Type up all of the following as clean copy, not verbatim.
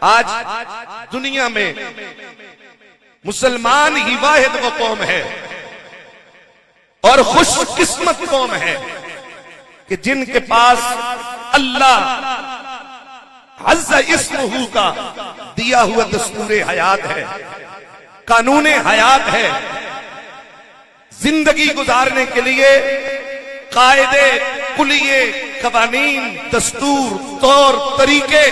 آج دنیا میں مسلمان ہی واحد وہ قوم ہے اور خوش قسمت قوم ہے کہ جن کے پاس اللہ عز اسمہ کا دیا ہوا دستور حیات ہے، قانون حیات ہے، زندگی گزارنے کے لیے قاعدے، کلیے، قوانین، دستور، طور طریقے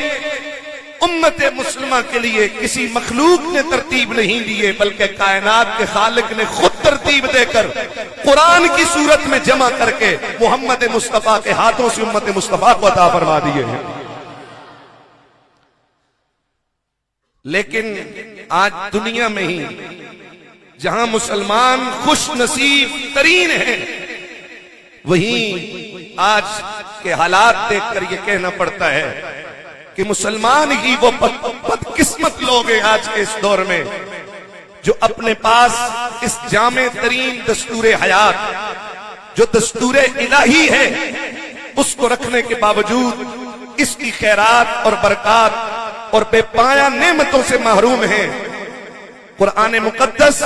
امت مسلمہ کے لیے کسی مخلوق نے ترتیب نہیں دیے، بلکہ کائنات کے خالق نے خود ترتیب دے کر قرآن کی صورت میں جمع کر کے محمد مصطفیٰ کے ہاتھوں سے امت مصطفیٰ کو عطا فرما دیے ہیں۔ لیکن آج دنیا میں ہی جہاں مسلمان خوش نصیب ترین ہیں، وہیں آج کے حالات دیکھ کر یہ کہنا پڑتا ہے کہ مسلمان ہی وہ بدقسمت لوگ ہیں آج کے اس دور میں جو اپنے پاس اس جامع ترین دستور حیات جو دستور الہی ہے اس کو رکھنے کے باوجود اس کی خیرات اور برکات اور بے پایہ نعمتوں سے محروم ہیں۔ قرآن مقدس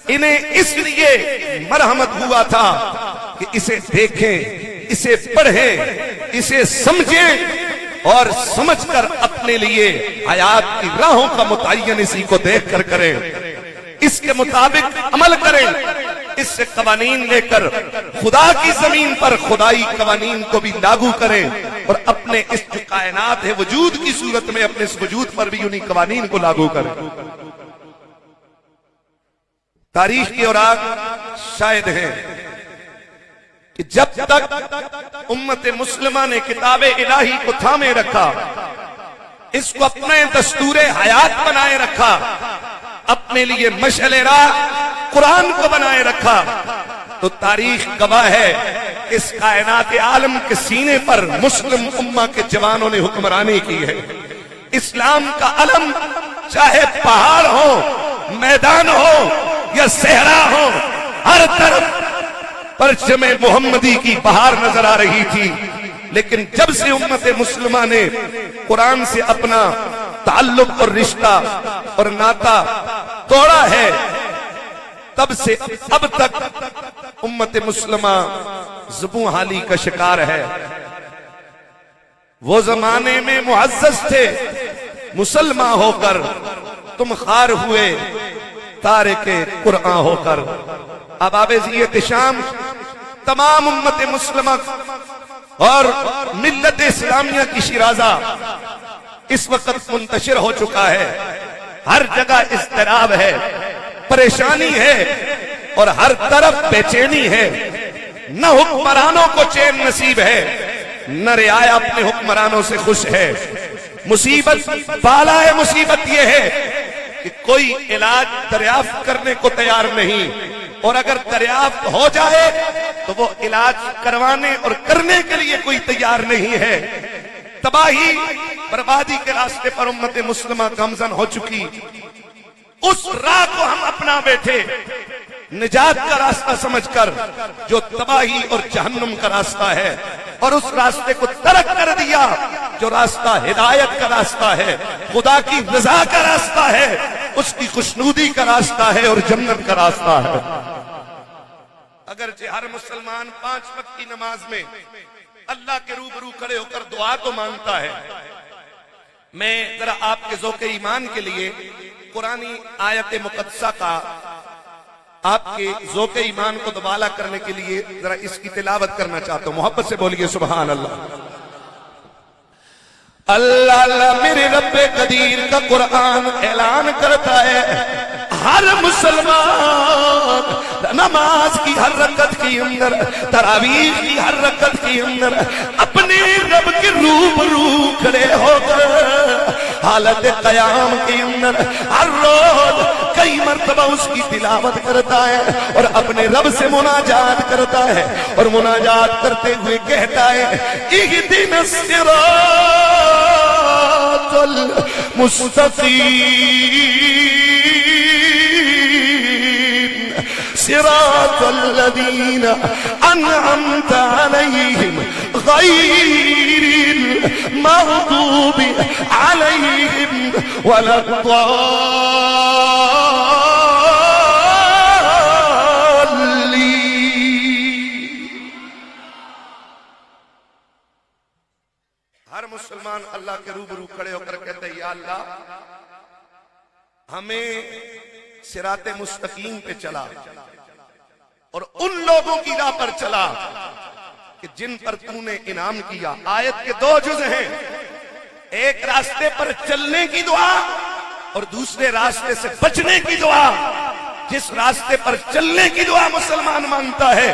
انہیں اس لیے مرحمت ہوا تھا کہ اسے دیکھیں، اسے پڑھیں، اسے سمجھیں اور سمجھ کر اپنے لیے حیات کی راہوں کا متعین اسی کو دیکھ کر کریں، اس کے مطابق عمل کریں، اس سے قوانین لے کر خدا کی زمین پر خدائی قوانین کو بھی لاگو کریں اور اپنے اس جو کائنات ہے وجود کی صورت میں اپنے اس وجود پر بھی انہی قوانین کو لاگو کریں۔ تاریخ کی اوراق شاہد ہیں کہ جب تک امت مسلمہ نے کتاب الہی کو تھامے رکھا، اس کو اپنے دستور حیات بنائے رکھا، اپنے لیے مشعل راہ قرآن کو بنائے رکھا، تو تاریخ گواہ ہے اس کائنات عالم کے سینے پر مسلم امہ کے جوانوں نے حکمرانی کی ہے۔ اسلام کا علم چاہے پہاڑ ہو، میدان ہو یا صحرا ہو، ہر طرف پرچم محمدی کی بہار نظر آ رہی تھی۔ لیکن جب سے امت مسلمہ نے قرآن سے اپنا تعلق اور رشتہ اور ناطہ توڑا ہے، تب سے اب تک امت مسلمہ زبوں حالی کا شکار ہے۔ وہ زمانے میں معزز تھے مسلمان ہو کر، تم خار ہوئے تارک قرآن ہو کر۔ اب آبزیت شام تمام امت مسلمہ اور ملت اسلامیہ کی شیرازہ اس وقت منتشر ہو چکا ہے، ہر جگہ اضطراب ہے، پریشانی ہے اور ہر طرف بے چینی ہے۔ نہ حکمرانوں کو چین نصیب ہے، نہ رعایا اپنے حکمرانوں سے خوش ہے۔ مصیبت بالائے مصیبت یہ ہے کہ کوئی علاج دریافت کرنے کو تیار نہیں، اور اگر دریافت ہو جائے تو وہ علاج کروانے اور کرنے کے لیے کوئی تیار نہیں ہے۔ تباہی بربادی کے راستے پر امت مسلمہ گامزن ہو چکی۔ اس راہ کو ہم اپنا بیٹھے نجات کا راستہ سمجھ کر جو تباہی اور جہنم کا راستہ ہے، اور اس راستے کو ترک کر دیا جو راستہ ہدایت کا راستہ ہے، خدا کی رضا کا راستہ ہے، اس کی خوشنودی کا راستہ ہے اور جنت کا راستہ ہے۔ اگرچہ ہر مسلمان 5 وقت کی نماز میں اللہ کے روبرو کھڑے ہو کر دعا تو مانگتا ہے، میں ذرا آپ کے ذوق ایمان کے لیے قرآنی آیت مقدسہ کا آپ کے ذوق ایمان کو دوبالا کرنے کے لیے ذرا اس کی تلاوت کرنا چاہتا ہوں۔ محبت سے بولیے سبحان اللہ۔ اللہ اللہ میرے رب قدیر کا قرآن اعلان کرتا ہے، ہر مسلمان نماز کی ہر رکعت کے اندر، تراویح کی ہر رکعت کے اندر اپنے رب کے روبرو کھڑے ہو کر حالت قیام کے اندر ہر روز کئی مرتبہ اس کی تلاوت کرتا ہے اور اپنے رب سے مناجات کرتا ہے، اور مناجات کرتے ہوئے کہتا ہے اہدنا الصراط المستقیم صراط الذین انعمت علیہم غیر المغضوب علیہم ولا الضالين۔ ہر مسلمان اللہ کے روبرو کھڑے ہو کر کہتے ہیں یا اللہ ہمیں صراط مستقیم پہ چلا اور ان لوگوں کی راہ پر چلا کہ جن پر تو نے انعام کیا۔ آیت کے دو جز ہیں، ایک راستے پر چلنے کی دعا اور دوسرے راستے سے بچنے کی دعا۔ جس راستے پر چلنے کی دعا مسلمان مانتا ہے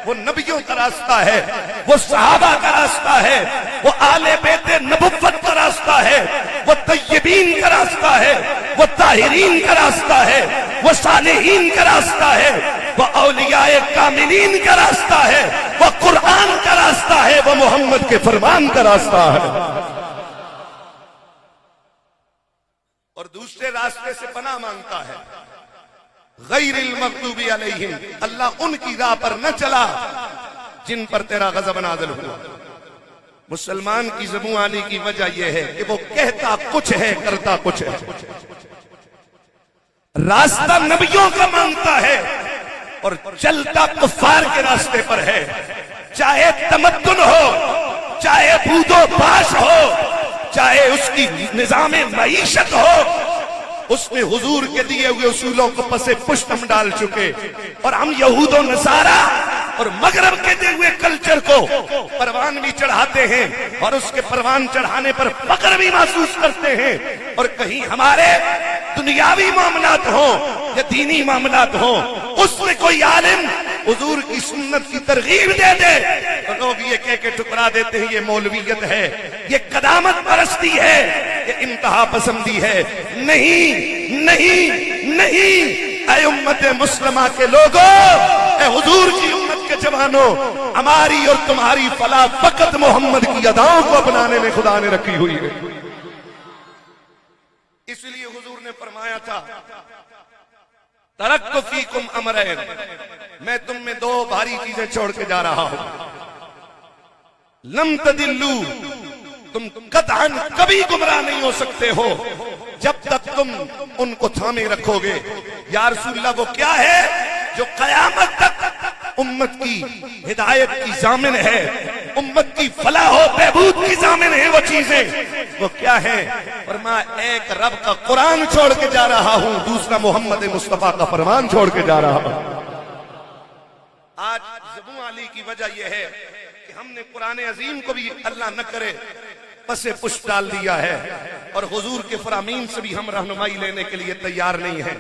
وہ نبیوں کا راستہ ہے، وہ صحابہ کا راستہ ہے، وہ آل بیت نبوت کا راستہ ہے، وہ طیبین کا راستہ ہے، وہ طاہرین کا راستہ ہے، وہ صالحین کا راستہ ہے، وہ اولیاء کاملین کا راستہ ہے، وہ قرآن کا راستہ ہے، وہ محمد کے فرمان کا راستہ ہے۔ اور دوسرے راستے سے پناہ مانگتا ہے، غیر المغضوب علیہم، اللہ ان کی راہ پر نہ چلا جن پر تیرا غضب نازل ہوا۔ مسلمان کی زبوں آنے کی وجہ یہ ہے کہ وہ کہتا کچھ ہے کرتا کچھ ہے، راستہ نبیوں کا مانگتا ہے اور چلتا کفار کے راستے پر ہے، چاہے تمدن ہو، چاہے بود و باش ہو، چاہے اس کی نظام معیشت ہو، اس نے حضور کے دیے ہوئے اصولوں کو پسے پشت ہم ڈال چکے، اور ہم یہود و نصارہ اور مغرب کے دیے ہوئے کلچر کو پروان بھی چڑھاتے ہیں اور اس کے پروان چڑھانے پر فخر بھی محسوس کرتے ہیں، اور کہیں ہمارے دنیاوی معاملات ہوں یا دینی معاملات ہوں اس میں کوئی عالم حضور کی سنت کی ترغیب دے دے تو لوگ یہ کہہ کے ٹکرا دیتے ہیں یہ مولویت ہے، یہ قدامت پرستی ہے، یہ انتہا پسندی ہے۔ نہیں نہیں نہیں، اے امت مسلمہ کے لوگوں، اے حضور کی امت کے جوانوں، ہماری اور تمہاری فلاح فقط محمد کی اداؤں کو اپنانے میں خدا نے رکھی ہوئی ہے۔ اس لیے حضور نے فرمایا تھا ترکت فیکم امرین، میں تم میں دو بھاری چیزیں چھوڑ کے جا رہا ہوں، لم تدلو، تم قطعاً کبھی گمراہ نہیں ہو سکتے ہو جب تک تم ان کو تھامے رکھو گے۔ یا رسول اللہ وہ کیا ہے جو قیامت تک امت کی ہدایت کی ضامن ہے، امت کی فلاح و بہبود کی ضامن ہے؟ وہ چیزیں وہ کیا ہیں؟ فرمایا ایک رب کا قرآن چھوڑ کے جا رہا ہوں، دوسرا محمد مصطفیٰ کا فرمان چھوڑ کے جا رہا ہوں۔ آج زبوں علی کی وجہ یہ ہے کہ ہم نے قرآن عظیم کو بھی اللہ نہ کرے پسے پشت ڈال دیا ہے، اور حضور کے فرامین سے بھی ہم رہنمائی لینے کے لیے تیار نہیں ہیں۔